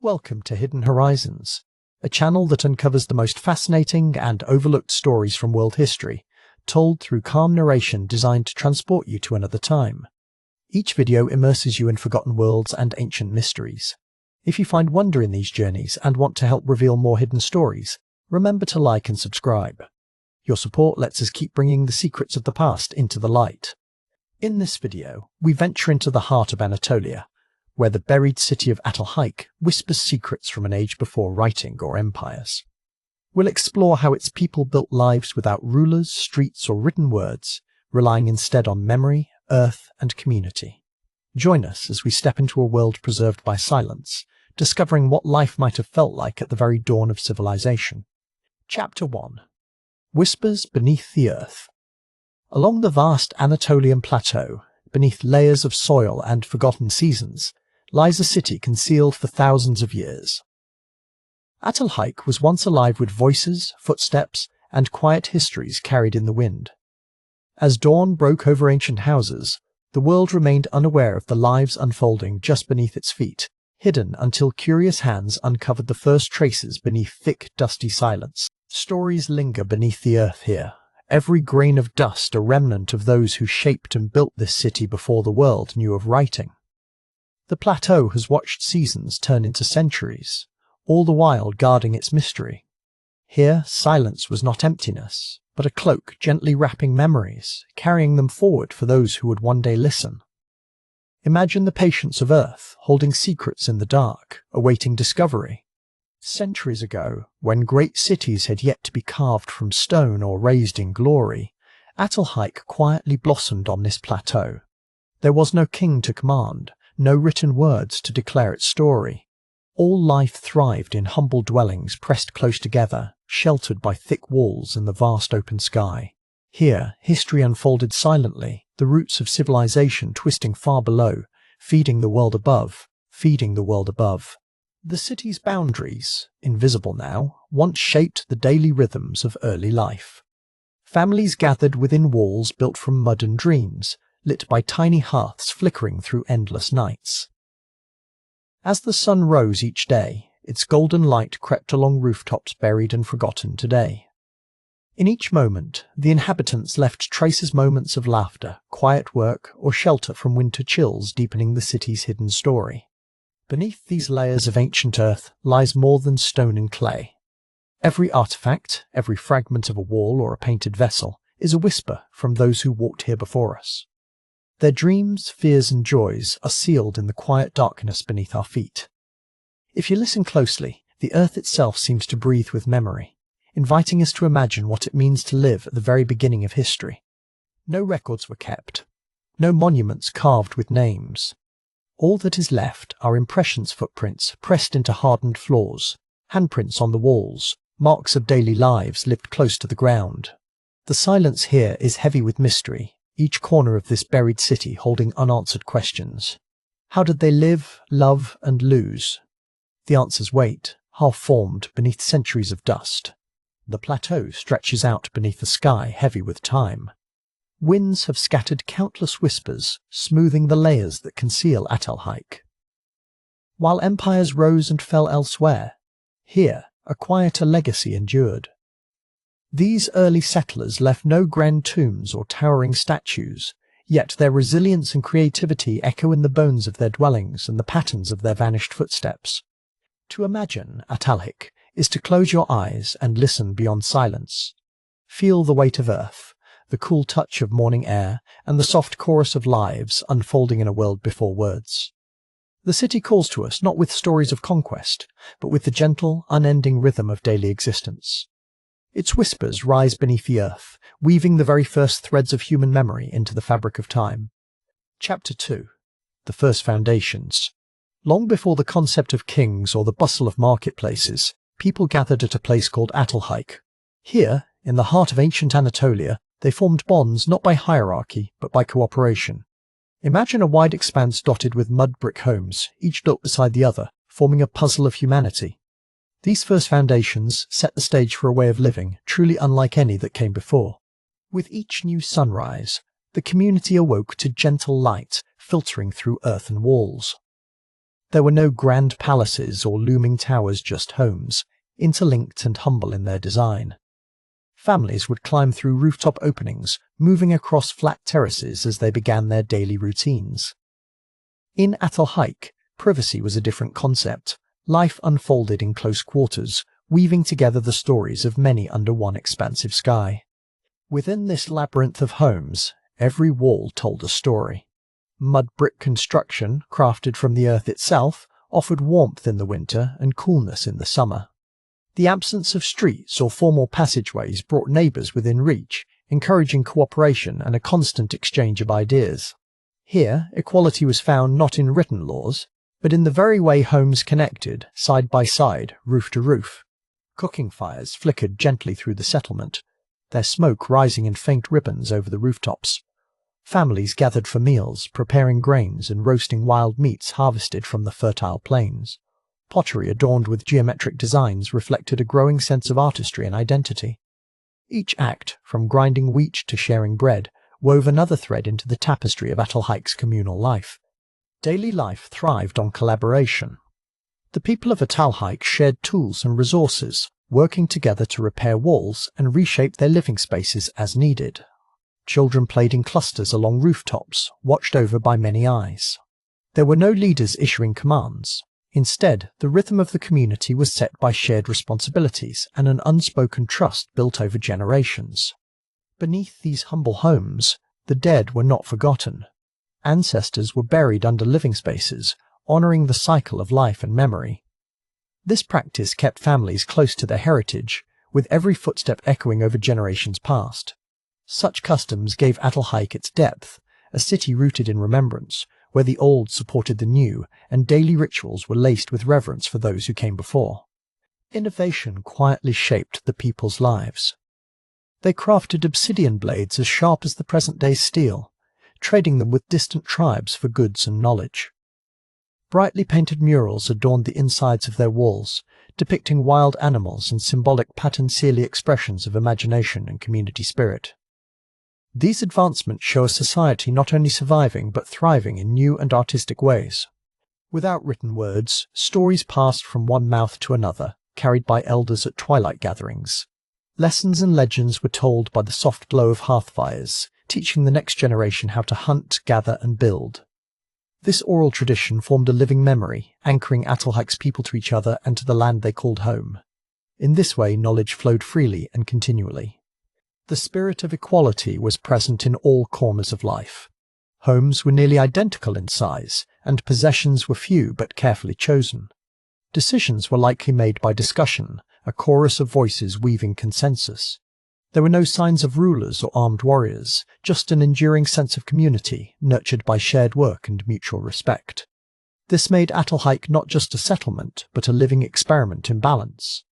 Welcome to Hidden Horizons, a channel that uncovers the most fascinating and overlooked stories from world history, told through calm narration designed to transport you to another time. Each video immerses you in forgotten worlds and ancient mysteries. If you find wonder in these journeys and want to help reveal more hidden stories, remember to like and subscribe. Your support lets us keep bringing the secrets of the past into the light. In this video, we venture into the heart of Anatolia, where the buried city of Çatalhöyük whispers secrets from an age before writing or empires. We'll explore how its people built lives without rulers, streets, or written words, relying instead on memory, earth, and community. Join us as we step into a world preserved by silence, discovering what life might have felt like at the very dawn of civilization. Chapter 1. Whispers Beneath the Earth. Along the vast Anatolian plateau, beneath layers of soil and forgotten seasons, lies a city concealed for thousands of years. Çatalhöyük was once alive with voices, footsteps, and quiet histories carried in the wind. As dawn broke over ancient houses, the world remained unaware of the lives unfolding just beneath its feet, hidden until curious hands uncovered the first traces beneath thick, dusty silence. Stories linger beneath the earth here, every grain of dust a remnant of those who shaped and built this city before the world knew of writing. The plateau has watched seasons turn into centuries, all the while guarding its mystery. Here, silence was not emptiness, but a cloak gently wrapping memories, carrying them forward for those who would one day listen. Imagine the patience of Earth, holding secrets in the dark, awaiting discovery. Centuries ago, when great cities had yet to be carved from stone or raised in glory, Çatalhöyük quietly blossomed on this plateau. There was no king to command, no written words to declare its story. All life thrived in humble dwellings pressed close together, sheltered by thick walls and the vast open sky. Here, history unfolded silently, the roots of civilization twisting far below, feeding the world above, feeding the world above. The city's boundaries, invisible now, once shaped the daily rhythms of early life. Families gathered within walls built from mud and dreams, lit by tiny hearths flickering through endless nights. As the sun rose each day, its golden light crept along rooftops buried and forgotten today. In each moment, the inhabitants left traces moments of laughter, quiet work, or shelter from winter chills deepening the city's hidden story. Beneath these layers of ancient earth lies more than stone and clay. Every artifact, every fragment of a wall or a painted vessel, is a whisper from those who walked here before us. Their dreams, fears, and joys are sealed in the quiet darkness beneath our feet. If you listen closely, the earth itself seems to breathe with memory, inviting us to imagine what it means to live at the very beginning of history. No records were kept, no monuments carved with names. All that is left are impressions footprints pressed into hardened floors, handprints on the walls, marks of daily lives lived close to the ground. The silence here is heavy with mystery, each corner of this buried city holding unanswered questions. How did they live, love, and lose? The answers wait, half-formed beneath centuries of dust. The plateau stretches out beneath a sky heavy with time. Winds have scattered countless whispers, smoothing the layers that conceal Çatalhöyük. While empires rose and fell elsewhere, here a quieter legacy endured. These early settlers left no grand tombs or towering statues, yet their resilience and creativity echo in the bones of their dwellings and the patterns of their vanished footsteps. To imagine Çatalhöyük is to close your eyes and listen beyond silence. Feel the weight of earth, the cool touch of morning air, and the soft chorus of lives unfolding in a world before words. The city calls to us not with stories of conquest, but with the gentle, unending rhythm of daily existence. Its whispers rise beneath the earth, weaving the very first threads of human memory into the fabric of time. Chapter 2. The First Foundations. Long before the concept of kings or the bustle of marketplaces, people gathered at a place called Çatalhöyük. Here, in the heart of ancient Anatolia, they formed bonds not by hierarchy, but by cooperation. Imagine a wide expanse dotted with mud brick homes, each built beside the other, forming a puzzle of humanity. These first foundations set the stage for a way of living truly unlike any that came before. With each new sunrise, the community awoke to gentle light filtering through earthen walls. There were no grand palaces or looming towers, just homes, interlinked and humble in their design. Families would climb through rooftop openings, moving across flat terraces as they began their daily routines. In Çatalhöyük, privacy was a different concept. Life unfolded in close quarters, weaving together the stories of many under one expansive sky. Within this labyrinth of homes, every wall told a story. Mud brick construction, crafted from the earth itself, offered warmth in the winter and coolness in the summer. The absence of streets or formal passageways brought neighbours within reach, encouraging cooperation and a constant exchange of ideas. Here, equality was found not in written laws, but in the very way homes connected, side by side, roof to roof. Cooking fires flickered gently through the settlement, their smoke rising in faint ribbons over the rooftops. Families gathered for meals, preparing grains and roasting wild meats harvested from the fertile plains. Pottery adorned with geometric designs reflected a growing sense of artistry and identity. Each act, from grinding wheat to sharing bread, wove another thread into the tapestry of Çatalhöyük's communal life. Daily life thrived on collaboration. The people of Çatalhöyük shared tools and resources, working together to repair walls and reshape their living spaces as needed. Children played in clusters along rooftops, watched over by many eyes. There were no leaders issuing commands. Instead, the rhythm of the community was set by shared responsibilities and an unspoken trust built over generations. Beneath these humble homes, the dead were not forgotten. Ancestors were buried under living spaces, honouring the cycle of life and memory. This practice kept families close to their heritage, with every footstep echoing over generations past. Such customs gave Çatalhöyük its depth, a city rooted in remembrance, where the old supported the new, and daily rituals were laced with reverence for those who came before. Innovation quietly shaped the people's lives. They crafted obsidian blades as sharp as the present-day steel, trading them with distant tribes for goods and knowledge. Brightly painted murals adorned the insides of their walls, depicting wild animals and symbolic pattern-sealy expressions of imagination and community spirit. These advancements show a society not only surviving but thriving in new and artistic ways. Without written words, stories passed from one mouth to another, carried by elders at twilight gatherings. Lessons and legends were told by the soft glow of hearth fires, teaching the next generation how to hunt, gather and build. This oral tradition formed a living memory, anchoring Çatalhöyük's people to each other and to the land they called home. In this way, knowledge flowed freely and continually. The spirit of equality was present in all corners of life. Homes were nearly identical in size, and possessions were few but carefully chosen. Decisions were likely made by discussion, a chorus of voices weaving consensus. There were no signs of rulers or armed warriors, just an enduring sense of community, nurtured by shared work and mutual respect. This made Çatalhöyük not just a settlement, but a living experiment in balance.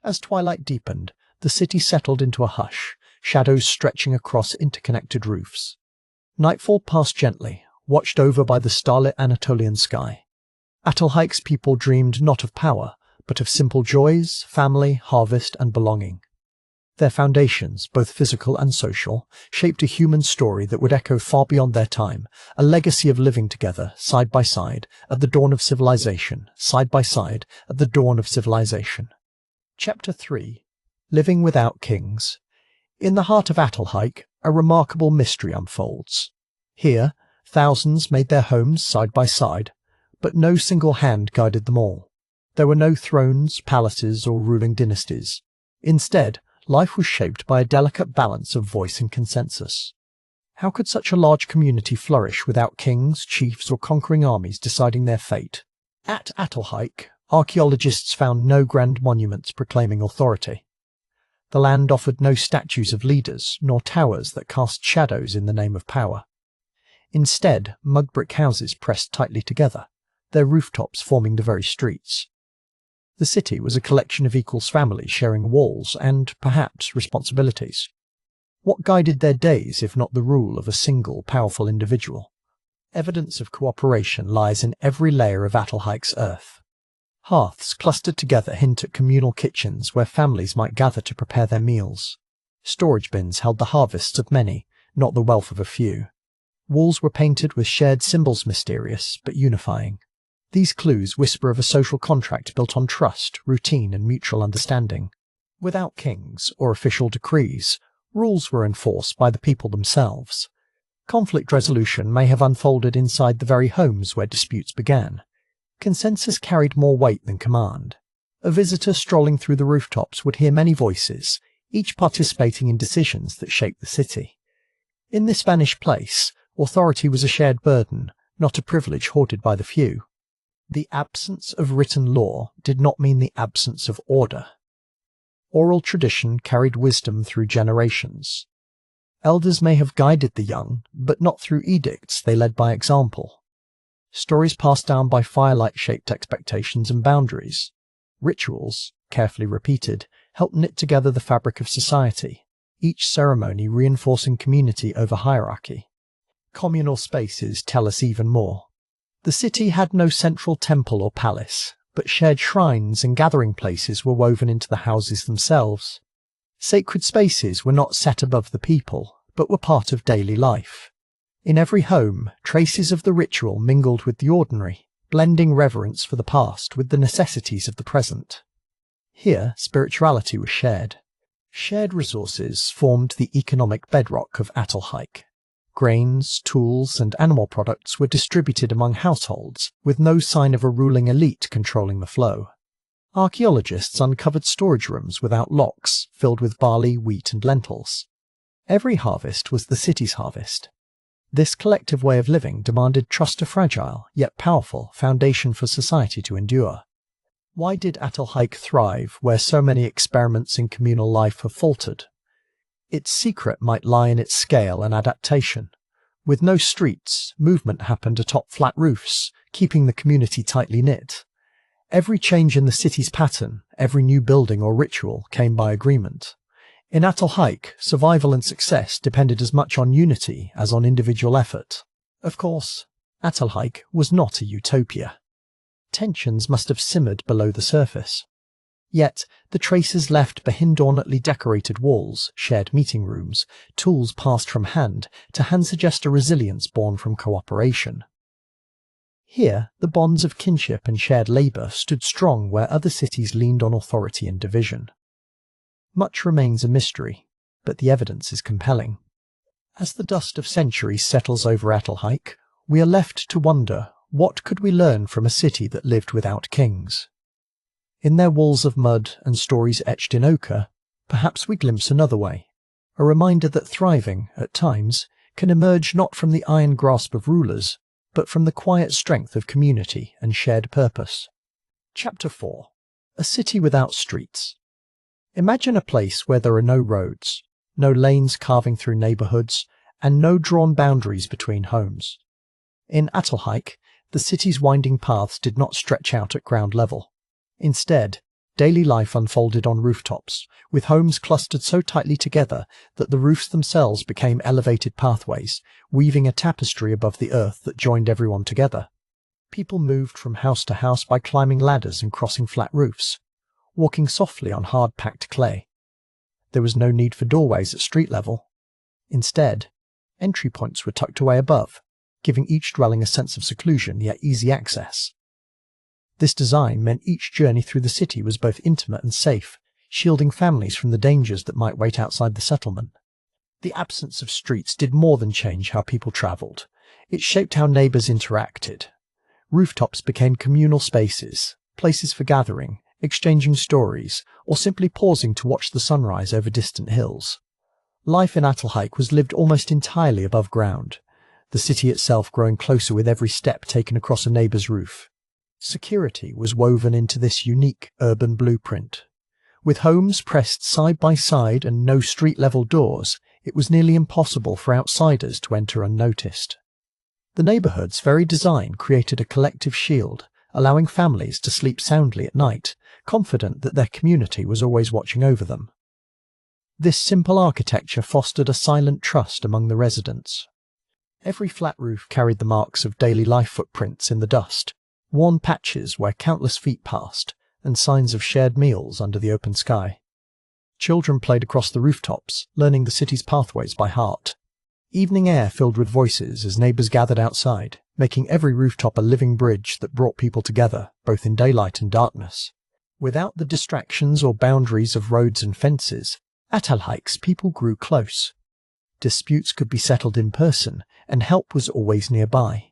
As twilight deepened, the city settled into a hush, shadows stretching across interconnected roofs. Nightfall passed gently, watched over by the starlit Anatolian sky. Çatalhöyük's people dreamed not of power, but of simple joys, family, harvest, and belonging. Their foundations, both physical and social, shaped a human story that would echo far beyond their time, a legacy of living together, side by side, at the dawn of civilization, side by side, at the dawn of civilization. Chapter 3. Living Without Kings. In the heart of Çatalhöyük, a remarkable mystery unfolds. Here, thousands made their homes side by side, but no single hand guided them all. There were no thrones, palaces, or ruling dynasties. Instead, life was shaped by a delicate balance of voice and consensus. How could such a large community flourish without kings, chiefs, or conquering armies deciding their fate? At Çatalhöyük, archaeologists found no grand monuments proclaiming authority. The land offered no statues of leaders, nor towers that cast shadows in the name of power. Instead, mud brick houses pressed tightly together, their rooftops forming the very streets. The city was a collection of equal families sharing walls and, perhaps, responsibilities. What guided their days if not the rule of a single, powerful individual? Evidence of cooperation lies in every layer of Çatalhöyük's earth. Hearths clustered together hint at communal kitchens where families might gather to prepare their meals. Storage bins held the harvests of many, not the wealth of a few. Walls were painted with shared symbols mysterious but unifying. These clues whisper of a social contract built on trust, routine, and mutual understanding. Without kings or official decrees, rules were enforced by the people themselves. Conflict resolution may have unfolded inside the very homes where disputes began. Consensus carried more weight than command. A visitor strolling through the rooftops would hear many voices, each participating in decisions that shaped the city. In this Spanish place, authority was a shared burden, not a privilege hoarded by the few. The absence of written law did not mean the absence of order. Oral tradition carried wisdom through generations. Elders may have guided the young, but not through edicts, they led by example. Stories passed down by firelight shaped expectations and boundaries. Rituals, carefully repeated, helped knit together the fabric of society, each ceremony reinforcing community over hierarchy. Communal spaces tell us even more. The city had no central temple or palace, but shared shrines and gathering places were woven into the houses themselves. Sacred spaces were not set above the people, but were part of daily life. In every home, traces of the ritual mingled with the ordinary, blending reverence for the past with the necessities of the present. Here, spirituality was shared. Shared resources formed the economic bedrock of Çatalhöyük. Grains, tools, and animal products were distributed among households, with no sign of a ruling elite controlling the flow. Archaeologists uncovered storage rooms without locks, filled with barley, wheat, and lentils. Every harvest was the city's harvest. This collective way of living demanded trust a fragile, yet powerful, foundation for society to endure. Why did Çatalhöyük thrive where so many experiments in communal life have faltered? Its secret might lie in its scale and adaptation. With no streets, movement happened atop flat roofs, keeping the community tightly knit. Every change in the city's pattern, every new building or ritual came by agreement. In Çatalhöyük, survival and success depended as much on unity as on individual effort. Of course, Çatalhöyük was not a utopia. Tensions must have simmered below the surface. Yet, the traces left behind ornately decorated walls, shared meeting rooms, tools passed from hand to hand suggest a resilience born from cooperation. Here, the bonds of kinship and shared labour stood strong where other cities leaned on authority and division. Much remains a mystery, but the evidence is compelling. As the dust of centuries settles over Çatalhöyük, we are left to wonder, what could we learn from a city that lived without kings? In their walls of mud and stories etched in ochre, perhaps we glimpse another way, a reminder that thriving, at times, can emerge not from the iron grasp of rulers, but from the quiet strength of community and shared purpose. Chapter 4. A city without streets. Imagine a place where there are no roads, no lanes carving through neighbourhoods, and no drawn boundaries between homes. In Çatalhöyük, the city's winding paths did not stretch out at ground level. Instead, daily life unfolded on rooftops, with homes clustered so tightly together that the roofs themselves became elevated pathways, weaving a tapestry above the earth that joined everyone together. People moved from house to house by climbing ladders and crossing flat roofs, walking softly on hard-packed clay. There was no need for doorways at street level. Instead, entry points were tucked away above, giving each dwelling a sense of seclusion yet easy access. This design meant each journey through the city was both intimate and safe, shielding families from the dangers that might wait outside the settlement. The absence of streets did more than change how people travelled. It shaped how neighbours interacted. Rooftops became communal spaces, places for gathering, exchanging stories, or simply pausing to watch the sunrise over distant hills. Life in Çatalhöyük was lived almost entirely above ground, the city itself growing closer with every step taken across a neighbour's roof. Security was woven into this unique urban blueprint. With homes pressed side by side and no street-level doors, it was nearly impossible for outsiders to enter unnoticed. The neighbourhood's very design created a collective shield, allowing families to sleep soundly at night, confident that their community was always watching over them. This simple architecture fostered a silent trust among the residents. Every flat roof carried the marks of daily life footprints in the dust, worn patches where countless feet passed, and signs of shared meals under the open sky. Children played across the rooftops, learning the city's pathways by heart. Evening air filled with voices as neighbours gathered outside, making every rooftop a living bridge that brought people together, both in daylight and darkness. Without the distractions or boundaries of roads and fences, at Çatalhöyük's people grew close. Disputes could be settled in person, and help was always nearby.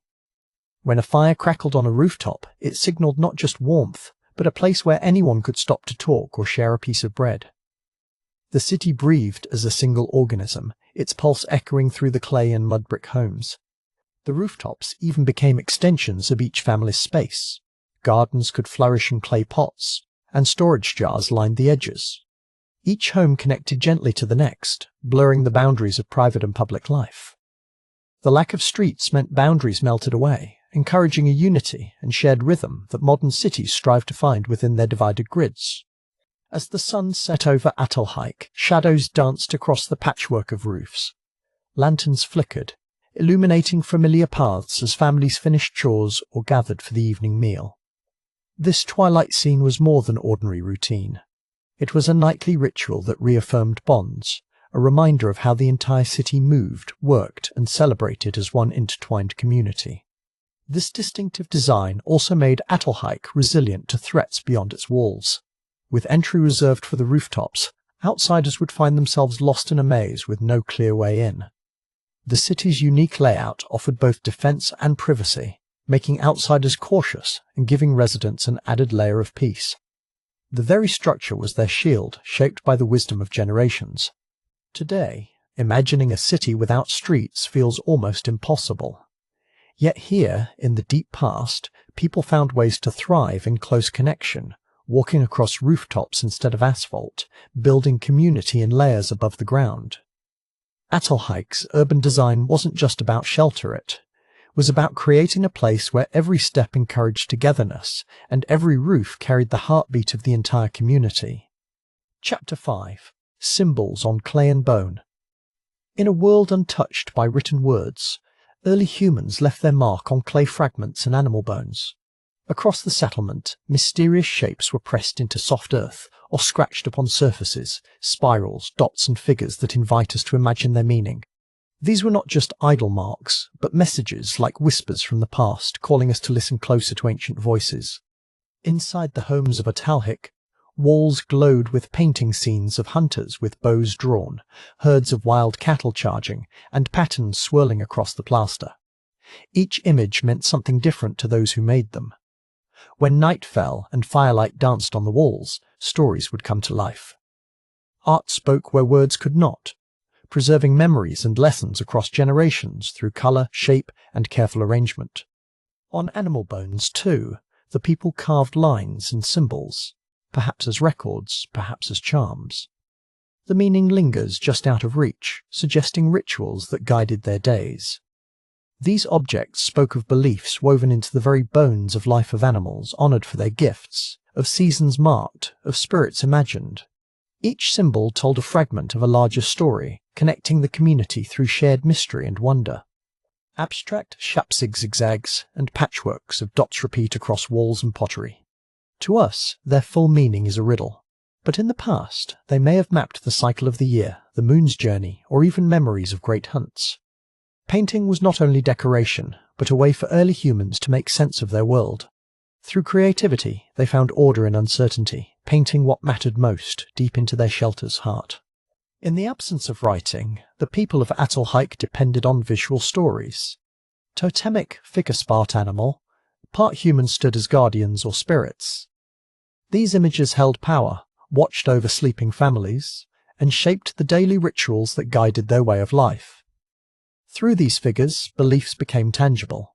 When a fire crackled on a rooftop, it signalled not just warmth, but a place where anyone could stop to talk or share a piece of bread. The city breathed as a single organism, its pulse echoing through the clay and mud brick homes. The rooftops even became extensions of each family's space. Gardens could flourish in clay pots, and storage jars lined the edges. Each home connected gently to the next, blurring the boundaries of private and public life. The lack of streets meant boundaries melted away, encouraging a unity and shared rhythm that modern cities strive to find within their divided grids. As the sun set over Çatalhöyük, shadows danced across the patchwork of roofs. Lanterns flickered, illuminating familiar paths as families finished chores or gathered for the evening meal. This twilight scene was more than ordinary routine. It was a nightly ritual that reaffirmed bonds, a reminder of how the entire city moved, worked, and celebrated as one intertwined community. This distinctive design also made Çatalhöyük resilient to threats beyond its walls. With entry reserved for the rooftops, outsiders would find themselves lost in a maze with no clear way in. The city's unique layout offered both defense and privacy, making outsiders cautious and giving residents an added layer of peace. The very structure was their shield, shaped by the wisdom of generations. Today, imagining a city without streets feels almost impossible. Yet here, in the deep past, people found ways to thrive in close connection, walking across rooftops instead of asphalt, building community in layers above the ground. Çatalhöyük's urban design wasn't just about shelter, it was about creating a place where every step encouraged togetherness, and every roof carried the heartbeat of the entire community. Chapter 5. Symbols on Clay and Bone. In a world untouched by written words, early humans left their mark on clay fragments and animal bones. Across the settlement, mysterious shapes were pressed into soft earth or scratched upon surfaces, spirals, dots and figures that invite us to imagine their meaning. These were not just idle marks, but messages like whispers from the past, calling us to listen closer to ancient voices. Inside the homes of Çatalhöyük, walls glowed with painting scenes of hunters with bows drawn, herds of wild cattle charging, and patterns swirling across the plaster. Each image meant something different to those who made them. When night fell and firelight danced on the walls, stories would come to life. Art spoke where words could not, preserving memories and lessons across generations through colour, shape, and careful arrangement. On animal bones, too, the people carved lines and symbols, perhaps as records, perhaps as charms. The meaning lingers just out of reach, suggesting rituals that guided their days. These objects spoke of beliefs woven into the very bones of life of animals honoured for their gifts, of seasons marked, of spirits imagined. Each symbol told a fragment of a larger story, connecting the community through shared mystery and wonder. Abstract shapsig zigzags and patchworks of dots repeat across walls and pottery. To us, their full meaning is a riddle, but in the past they may have mapped the cycle of the year, the moon's journey, or even memories of great hunts. Painting was not only decoration, but a way for early humans to make sense of their world. Through creativity, they found order in uncertainty, painting what mattered most deep into their shelter's heart. In the absence of writing, the people of Çatalhöyük depended on visual stories. Totemic figure-spart animal, part human stood as guardians or spirits. These images held power, watched over sleeping families, and shaped the daily rituals that guided their way of life. Through these figures, beliefs became tangible.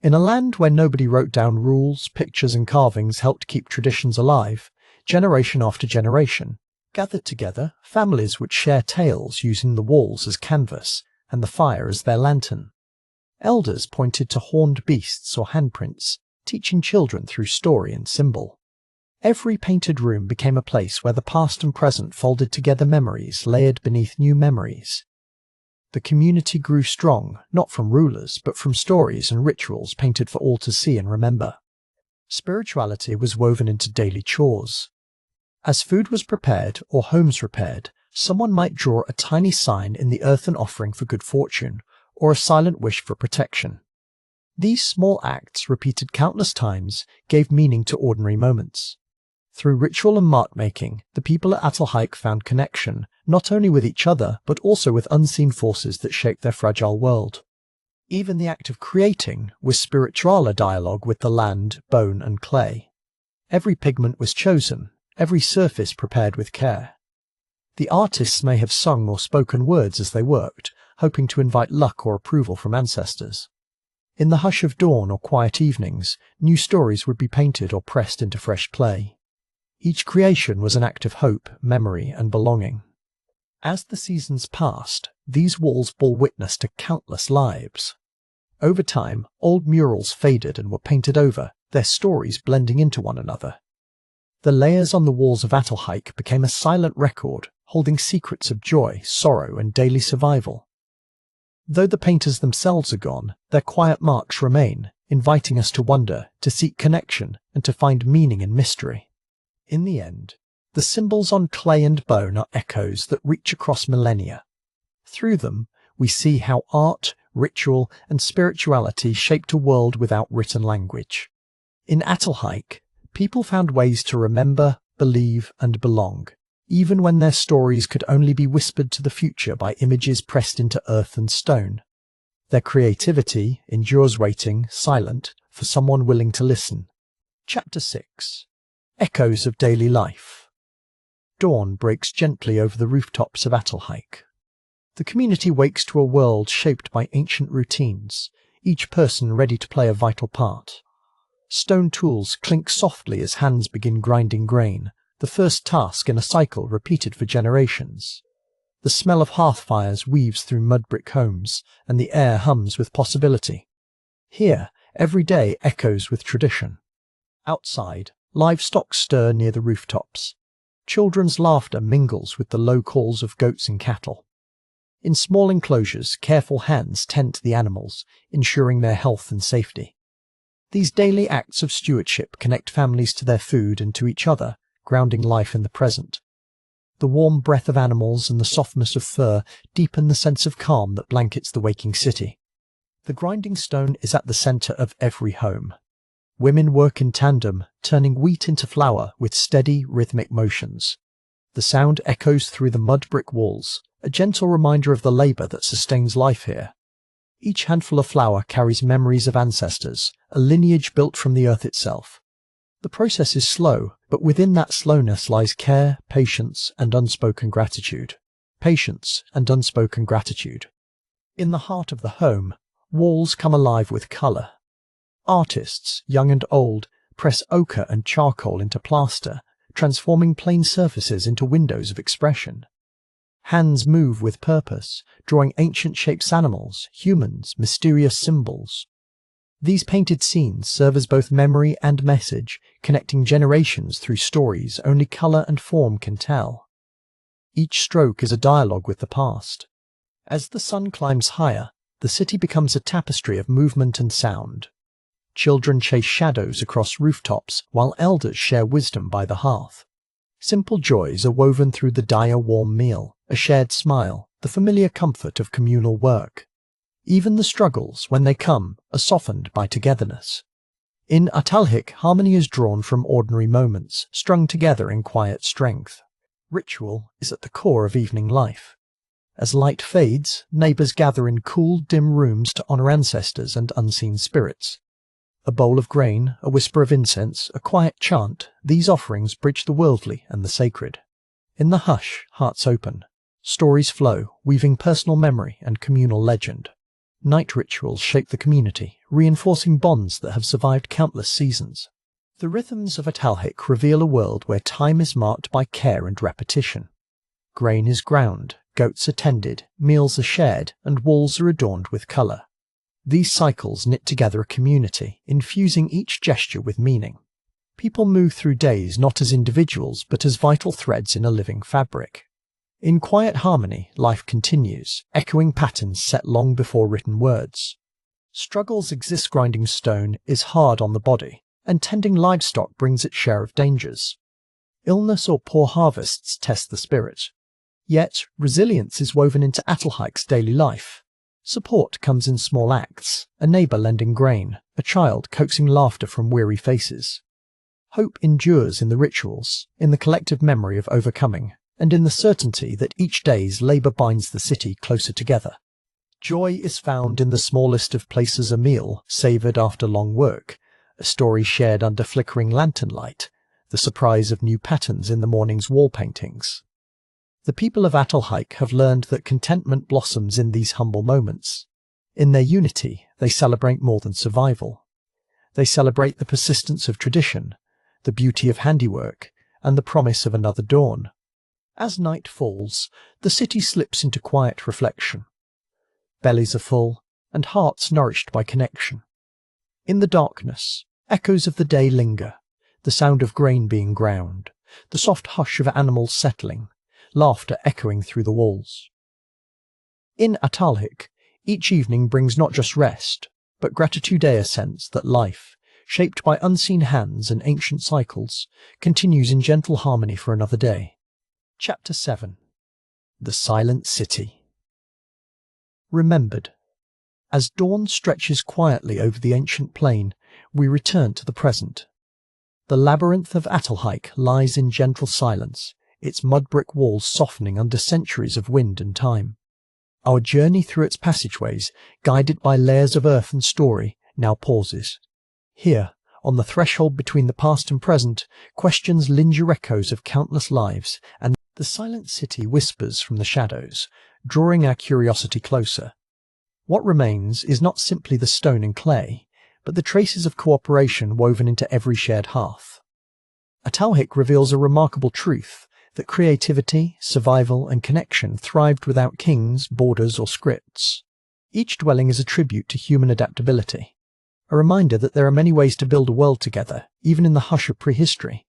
In a land where nobody wrote down rules, pictures and carvings helped keep traditions alive, generation after generation. Gathered together, families would share tales using the walls as canvas and the fire as their lantern. Elders pointed to horned beasts or handprints, teaching children through story and symbol. Every painted room became a place where the past and present folded together, memories layered beneath new memories. The community grew strong, not from rulers, but from stories and rituals painted for all to see and remember. Spirituality was woven into daily chores. As food was prepared or homes repaired, Someone might draw a tiny sign in the earthen offering for good fortune, or a silent wish for protection. These small acts, repeated countless times, gave meaning to ordinary moments. Through ritual and mark-making, the people at Çatalhöyük found connection, not only with each other, but also with unseen forces that shaped their fragile world. Even the act of creating was spiritual, a dialogue with the land, bone and clay. Every pigment was chosen, every surface prepared with care. The artists may have sung or spoken words as they worked, hoping to invite luck or approval from ancestors. In the hush of dawn or quiet evenings, new stories would be painted or pressed into fresh clay. Each creation was an act of hope, memory and belonging. As the seasons passed, these walls bore witness to countless lives. Over time, old murals faded and were painted over, their stories blending into one another. The layers on the walls of Çatalhöyük became a silent record, holding secrets of joy, sorrow and daily survival. Though the painters themselves are gone, their quiet marks remain, inviting us to wonder, to seek connection, and to find meaning in mystery. In the end, the symbols on clay and bone are echoes that reach across millennia. Through them, we see how art, ritual, and spirituality shaped a world without written language. In Çatalhöyük, people found ways to remember, believe, and belong, even when their stories could only be whispered to the future by images pressed into earth and stone. Their creativity endures waiting, silent, for someone willing to listen. Chapter 6. Echoes of Daily Life. Dawn breaks gently over the rooftops of Çatalhöyük. The community wakes to a world shaped by ancient routines, each person ready to play a vital part. Stone tools clink softly as hands begin grinding grain, the first task in a cycle repeated for generations. The smell of hearth fires weaves through mud brick homes, and the air hums with possibility. Here, every day echoes with tradition. Outside, livestock stir near the rooftops. Children's laughter mingles with the low calls of goats and cattle. In small enclosures, careful hands tend to the animals, ensuring their health and safety. These daily acts of stewardship connect families to their food and to each other, grounding life in the present. The warm breath of animals and the softness of fur deepen the sense of calm that blankets the waking city. The grinding stone is at the center of every home. Women work in tandem, turning wheat into flour with steady, rhythmic motions. The sound echoes through the mud brick walls, a gentle reminder of the labor that sustains life here. Each handful of flour carries memories of ancestors, a lineage built from the earth itself. The process is slow, but within that slowness lies care, patience, and unspoken gratitude. Patience and unspoken gratitude. In the heart of the home, walls come alive with color. Artists, young and old, press ochre and charcoal into plaster, transforming plain surfaces into windows of expression. Hands move with purpose, drawing ancient shapes, animals, humans, mysterious symbols. These painted scenes serve as both memory and message, connecting generations through stories only color and form can tell. Each stroke is a dialogue with the past. As the sun climbs higher, the city becomes a tapestry of movement and sound. Children chase shadows across rooftops, while elders share wisdom by the hearth. Simple joys are woven through the dire warm meal, a shared smile, the familiar comfort of communal work. Even the struggles, when they come, are softened by togetherness. In Çatalhöyük, harmony is drawn from ordinary moments, strung together in quiet strength. Ritual is at the core of evening life. As light fades, neighbors gather in cool, dim rooms to honor ancestors and unseen spirits. A bowl of grain, a whisper of incense, a quiet chant, these offerings bridge the worldly and the sacred. In the hush, hearts open. Stories flow, weaving personal memory and communal legend. Night rituals shape the community, reinforcing bonds that have survived countless seasons. The rhythms of Çatalhöyük reveal a world where time is marked by care and repetition. Grain is ground, goats are tended, meals are shared, and walls are adorned with color. These cycles knit together a community, infusing each gesture with meaning. People move through days not as individuals, but as vital threads in a living fabric. In quiet harmony, life continues, echoing patterns set long before written words. Struggles exist. Grinding stone is hard on the body, and tending livestock brings its share of dangers. Illness or poor harvests test the spirit. Yet, resilience is woven into Çatalhöyük's daily life. Support comes in small acts, a neighbour lending grain, a child coaxing laughter from weary faces. Hope endures in the rituals, in the collective memory of overcoming, and in the certainty that each day's labour binds the city closer together. Joy is found in the smallest of places, a meal savoured after long work, a story shared under flickering lantern light, the surprise of new patterns in the morning's wall paintings. The people of Çatalhöyük have learned that contentment blossoms in these humble moments. In their unity, they celebrate more than survival. They celebrate the persistence of tradition, the beauty of handiwork, and the promise of another dawn. As night falls, the city slips into quiet reflection. Bellies are full, and hearts nourished by connection. In the darkness, echoes of the day linger, the sound of grain being ground, the soft hush of animals settling, laughter echoing through the walls. In Çatalhöyük, each evening brings not just rest, but gratitude, a sense that life, shaped by unseen hands and ancient cycles, continues in gentle harmony for another day. Chapter 7. The Silent City. Remembered. As dawn stretches quietly over the ancient plain, we return to the present. The labyrinth of Çatalhöyük lies in gentle silence, its mud-brick walls softening under centuries of wind and time. Our journey through its passageways, guided by layers of earth and story, now pauses. Here, on the threshold between the past and present, questions linger echoes of countless lives, and the silent city whispers from the shadows, drawing our curiosity closer. What remains is not simply the stone and clay, but the traces of cooperation woven into every shared hearth. Çatalhöyük reveals a remarkable truth, that creativity, survival, and connection thrived without kings, borders, or scripts. Each dwelling is a tribute to human adaptability, a reminder that there are many ways to build a world together, even in the hush of prehistory.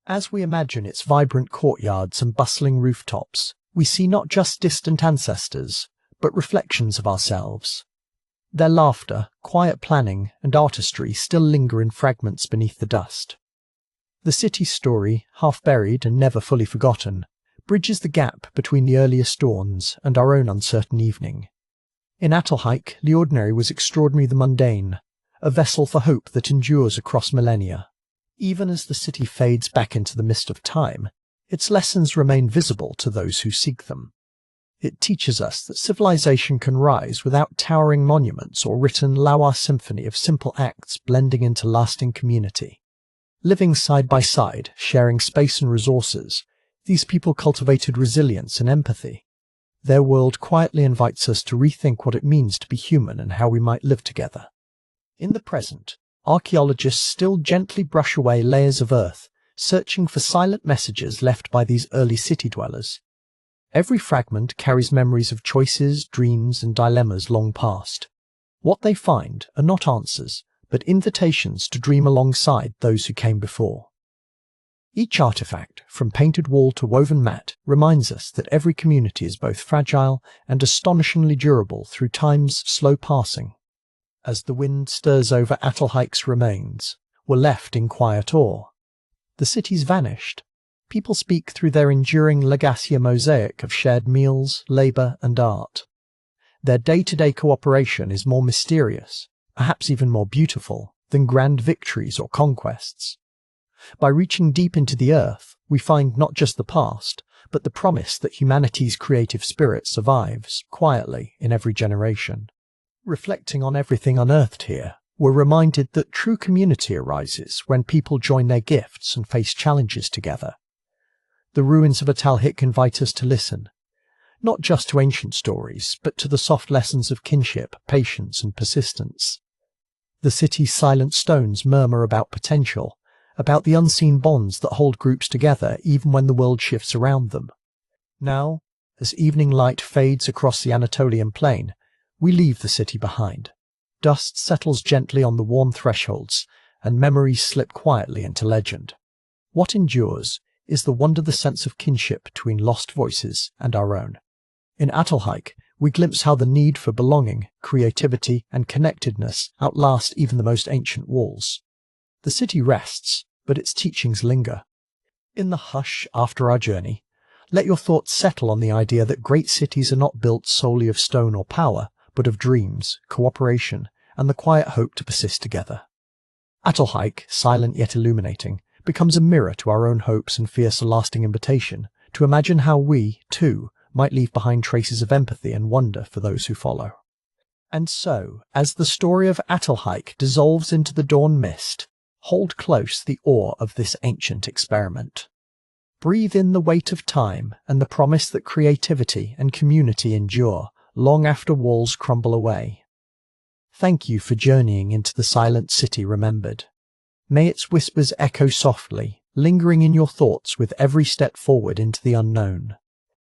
As we imagine its vibrant courtyards and bustling rooftops, we see not just distant ancestors, but reflections of ourselves. Their laughter, quiet planning, and artistry still linger in fragments beneath the dust. The city's story, half buried and never fully forgotten, bridges the gap between the earliest dawns and our own uncertain evening. In Çatalhöyük, the ordinary was extraordinary, the mundane, a vessel for hope that endures across millennia. Even as the city fades back into the mist of time, its lessons remain visible to those who seek them. It teaches us that civilization can rise without towering monuments or written Lauer symphony of simple acts blending into lasting community. Living side by side, sharing space and resources, these people cultivated resilience and empathy. Their world quietly invites us to rethink what it means to be human and how we might live together. In the present, archaeologists still gently brush away layers of earth, searching for silent messages left by these early city dwellers. Every fragment carries memories of choices, dreams, and dilemmas long past. What they find are not answers, but invitations to dream alongside those who came before. Each artifact, from painted wall to woven mat, reminds us that every community is both fragile and astonishingly durable through time's slow passing. As the wind stirs over Çatalhöyük's remains, we're left in quiet awe. The city's vanished. People speak through their enduring legacy, a mosaic of shared meals, labour, and art. Their day-to-day cooperation is more mysterious, perhaps even more beautiful, than grand victories or conquests. By reaching deep into the earth, we find not just the past, but the promise that humanity's creative spirit survives quietly in every generation. Reflecting on everything unearthed here, we're reminded that true community arises when people join their gifts and face challenges together. The ruins of Çatalhöyük invite us to listen, not just to ancient stories, but to the soft lessons of kinship, patience, and persistence. The city's silent stones murmur about potential, about the unseen bonds that hold groups together even when the world shifts around them. Now, as evening light fades across the Anatolian plain, we leave the city behind. Dust settles gently on the worn thresholds, and memories slip quietly into legend. What endures is the wonder, the sense of kinship between lost voices and our own. In Çatalhöyük, we glimpse how the need for belonging, creativity, and connectedness outlast even the most ancient walls. The city rests, but its teachings linger. In the hush after our journey, Let your thoughts settle on the idea that great cities are not built solely of stone or power, but of dreams, cooperation, and the quiet hope to persist together. Çatalhöyük, silent yet illuminating, becomes a mirror to our own hopes and fierce a lasting invitation to imagine how we, too, might leave behind traces of empathy and wonder for those who follow. And so, as the story of Çatalhöyük dissolves into the dawn mist, hold close the awe of this ancient experiment. Breathe in the weight of time and the promise that creativity and community endure long after walls crumble away. Thank you for journeying into the silent city remembered. May its whispers echo softly, lingering in your thoughts with every step forward into the unknown.